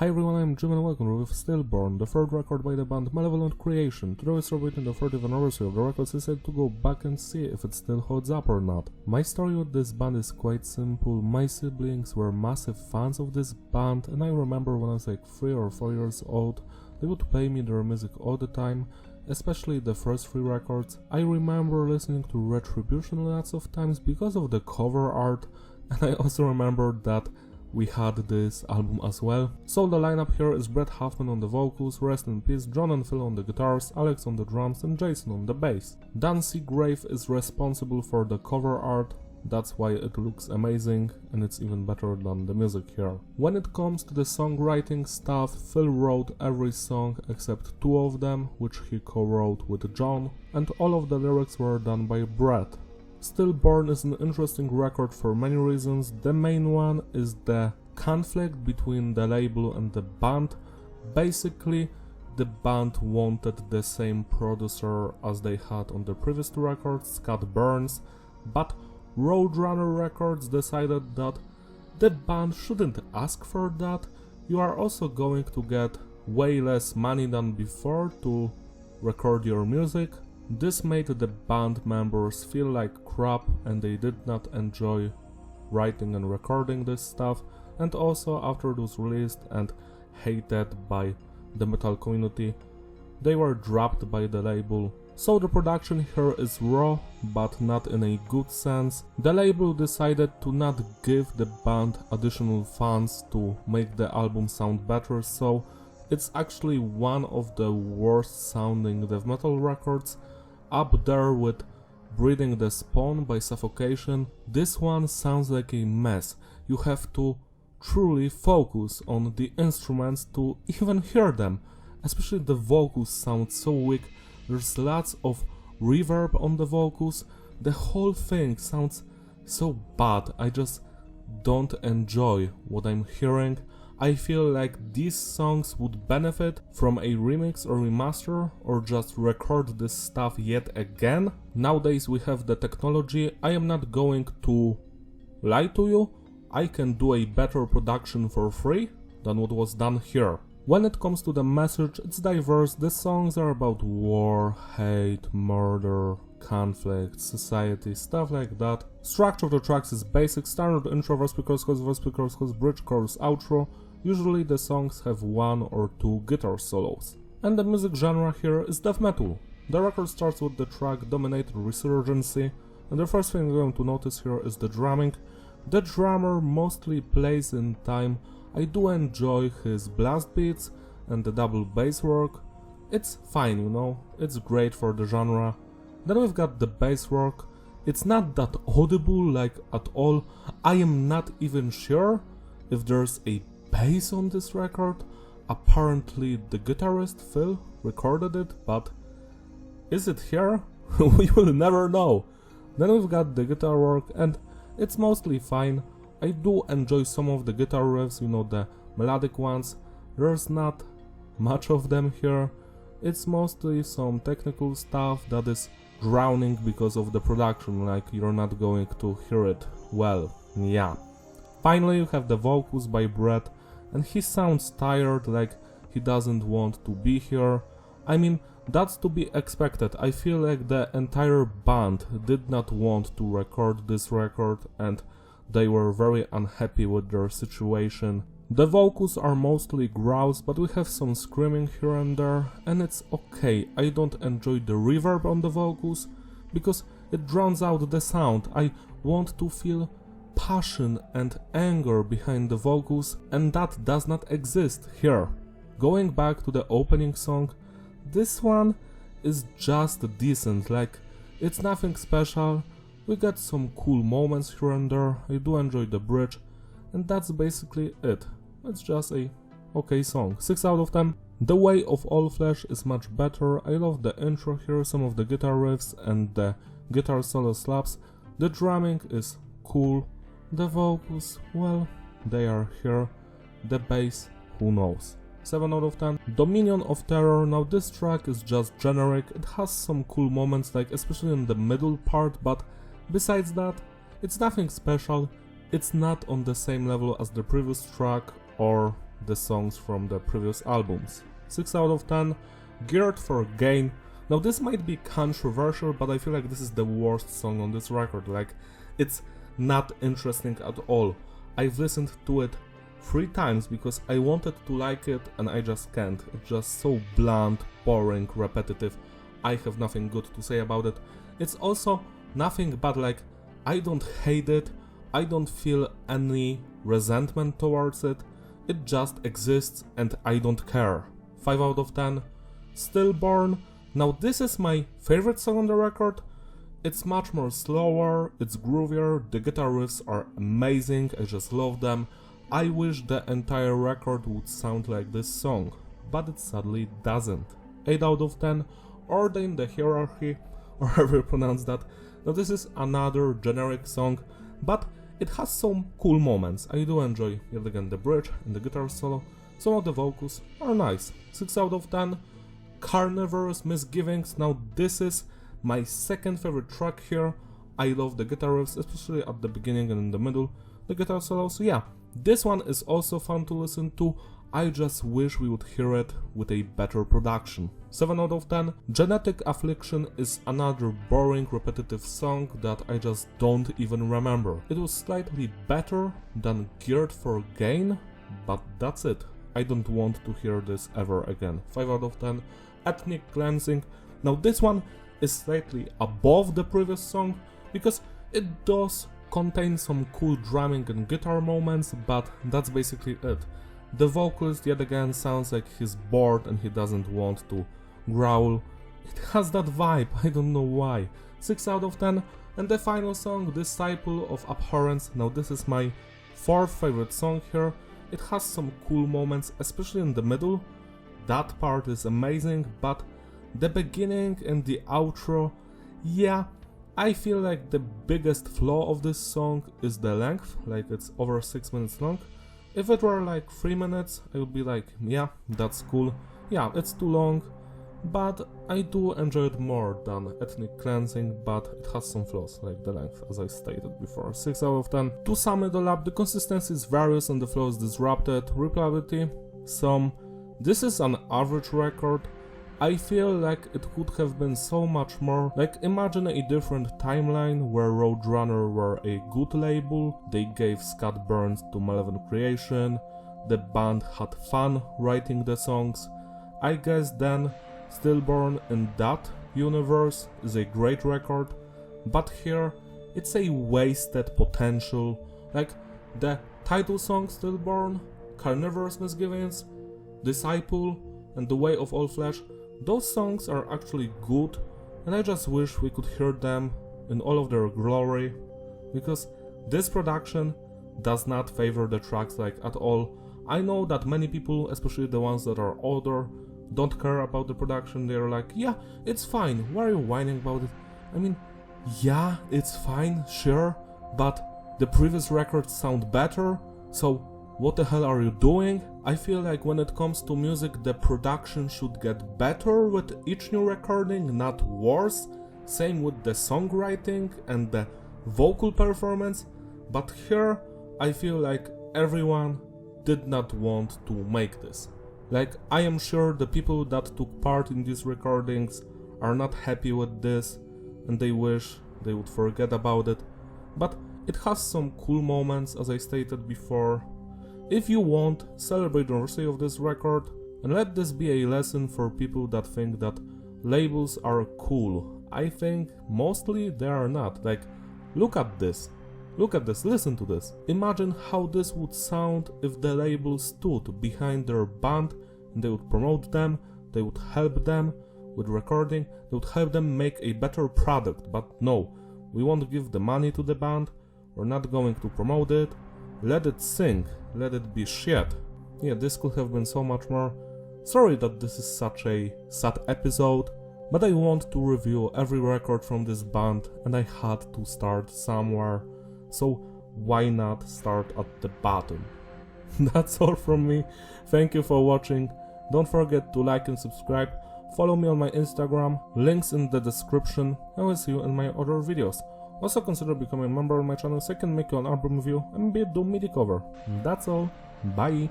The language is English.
Hi everyone, I'm Jim and welcome with Stillborn, the third record by the band Malevolent Creation. Today we're celebrating the 30th anniversary of the record, so I decided to go back and see if it still holds up or not. My story with this band is quite simple. My siblings were massive fans of this band, and I remember when I was like 3 or 4 years old, they would play me their music all the time, especially the first 3 records. I remember listening to Retribution lots of times because of the cover art, and I also remember that we had this album as well. So the lineup here is Brett Huffman on the vocals, rest in peace, John and Phil on the guitars, Alex on the drums and Jason on the bass. Dan Seagrave is responsible for the cover art, that's why it looks amazing and it's even better than the music here. When it comes to the songwriting stuff, Phil wrote every song except 2 of them, which he co-wrote with John, and all of the lyrics were done by Brett. Stillborn is an interesting record for many reasons. The main one is the conflict between the label and the band. Basically, the band wanted the same producer as they had on the previous 2 records, Scott Burns, but Roadrunner Records decided that the band shouldn't ask for that. You are also going to get way less money than before to record your music. This made the band members feel like crap and they did not enjoy writing and recording this stuff, and also after it was released and hated by the metal community, they were dropped by the label. So the production here is raw, but not in a good sense. The label decided to not give the band additional funds to make the album sound better, so it's actually one of the worst sounding death metal records, up there with Breathing the Spawn by Suffocation. This one sounds like a mess. You have to truly focus on the instruments to even hear them. Especially the vocals sound so weak. There's lots of reverb on the vocals. The whole thing sounds so bad. I just don't enjoy what I'm hearing. I feel like these songs would benefit from a remix or remaster, or just record this stuff yet again. Nowadays we have the technology. I am not going to lie to you. I can do a better production for free than what was done here. When it comes to the message, it's diverse. The songs are about war, hate, murder, conflict, society, stuff like that. Structure of the tracks is basic, standard intro, verse, pre-chorus, bridge, chorus, outro. Usually the songs have 1 or 2 guitar solos. And the music genre here is death metal. The record starts with the track Dominated Resurgency, and the first thing you're going to notice here is the drumming. The drummer mostly plays in time. I do enjoy his blast beats and the double bass work. It's fine, you know, it's great for the genre. Then we've got the bass work. It's not that audible, like at all. I am not even sure if there's a bass on this record. Apparently the guitarist Phil recorded it, but is it here? We will never know. Then we've got the guitar work and it's mostly fine. I do enjoy some of the guitar riffs, you know, the melodic ones. There's not much of them here. It's mostly some technical stuff that is drowning because of the production, like you're not going to hear it well. Yeah. Finally you have the vocals by Brett, and he sounds tired, like he doesn't want to be here. I mean, that's to be expected. I feel like the entire band did not want to record this record and they were very unhappy with their situation. The vocals are mostly growls, but we have some screaming here and there, and it's okay. I don't enjoy the reverb on the vocals because it drowns out the sound. I want to feel passion and anger behind the vocals, and that does not exist here. Going back to the opening song, this one is just decent, like it's nothing special. We get some cool moments here and there. I do enjoy the bridge, and that's basically it. It's just a okay song, 6 out of 10. The Way of All Flesh is much better. I love the intro here, some of the guitar riffs and the guitar solo slaps. The drumming is cool. The vocals, well, they are here. The bass, who knows. 7 out of 10. Dominion of Terror. Now this track is just generic. It has some cool moments, like especially in the middle part, but besides that, it's nothing special. It's not on the same level as the previous track or the songs from the previous albums. 6 out of 10, geared for gain. Now this might be controversial, but I feel like this is the worst song on this record, like it's not interesting at all. I've listened to it 3 times because I wanted to like it and I just can't. It's just so blunt, boring, repetitive. I have nothing good to say about it. It's also nothing but like, I don't hate it, I don't feel any resentment towards it, it just exists and I don't care. 5 out of 10, Stillborn. Now this is my favorite song on the record. It's much more slower, it's groovier, the guitar riffs are amazing, I just love them. I wish the entire record would sound like this song, but it sadly doesn't. 8 out of 10, Order in the Hierarchy, or however you pronounce that. Now this is another generic song, but it has some cool moments. I do enjoy, yet again, the bridge and the guitar solo. Some of the vocals are nice. 6 out of 10, Carnivorous Misgivings. Now this is my second favorite track here. I love the guitar riffs, especially at the beginning and in the middle. The guitar solos, yeah. This one is also fun to listen to. I just wish we would hear it with a better production. 7 out of 10, Genetic Affliction is another boring, repetitive song that I just don't even remember. It was slightly better than Geared for Gain, but that's it. I don't want to hear this ever again. 5 out of 10, Ethnic Cleansing. Now this one is slightly above the previous song because it does contain some cool drumming and guitar moments, but that's basically it. The vocalist yet again sounds like he's bored and he doesn't want to growl. It has that vibe, I don't know why. 6 out of 10. And the final song, Disciple of Abhorrence. Now this is my 4th favorite song here. It has some cool moments, especially in the middle. That part is amazing, but the beginning and the outro, yeah, I feel like the biggest flaw of this song is the length, like it's over 6 minutes long. If it were like 3 minutes, I would be like, yeah, that's cool. Yeah, it's too long, but I do enjoy it more than Ethnic Cleansing, but it has some flaws, like the length, as I stated before. 6 out of 10. To sum it all up, the consistency is various and the flow is disrupted. Replayability, some. This is an average record. I feel like it could have been so much more. Like, imagine a different timeline where Roadrunner were a good label, they gave Scott Burns to Malevolent Creation, the band had fun writing the songs. I guess then Stillborn in that universe is a great record, but here it's a wasted potential. Like, the title song Stillborn, Carnivorous Misgivings, Disciple, and The Way of All Flesh, those songs are actually good, and I just wish we could hear them in all of their glory, because this production does not favor the tracks like at all. I know that many people, especially the ones that are older, don't care about the production. They're like, yeah, it's fine, why are you whining about it? I mean, yeah, it's fine, sure, but the previous records sound better, so what the hell are you doing? I feel like when it comes to music, the production should get better with each new recording, not worse. Same with the songwriting and the vocal performance. But here, I feel like everyone did not want to make this. Like, I am sure the people that took part in these recordings are not happy with this and they wish they would forget about it. But it has some cool moments, as I stated before. If you want, celebrate the anniversary of this record, and let this be a lesson for people that think that labels are cool. I think mostly they are not. Like, look at this, listen to this. Imagine how this would sound if the label stood behind their band and they would promote them, they would help them with recording, they would help them make a better product. But no, we won't give the money to the band, we're not going to promote it. Let it sing, let it be shit. Yeah, this could have been so much more. Sorry that this is such a sad episode, but I want to review every record from this band and I had to start somewhere, so why not start at the bottom? That's all from me, thank you for watching, don't forget to like and subscribe, follow me on my Instagram, links in the description, I will see you in my other videos. Also consider becoming a member of my channel so I can make you an album review and maybe do MIDI cover. That's all, bye!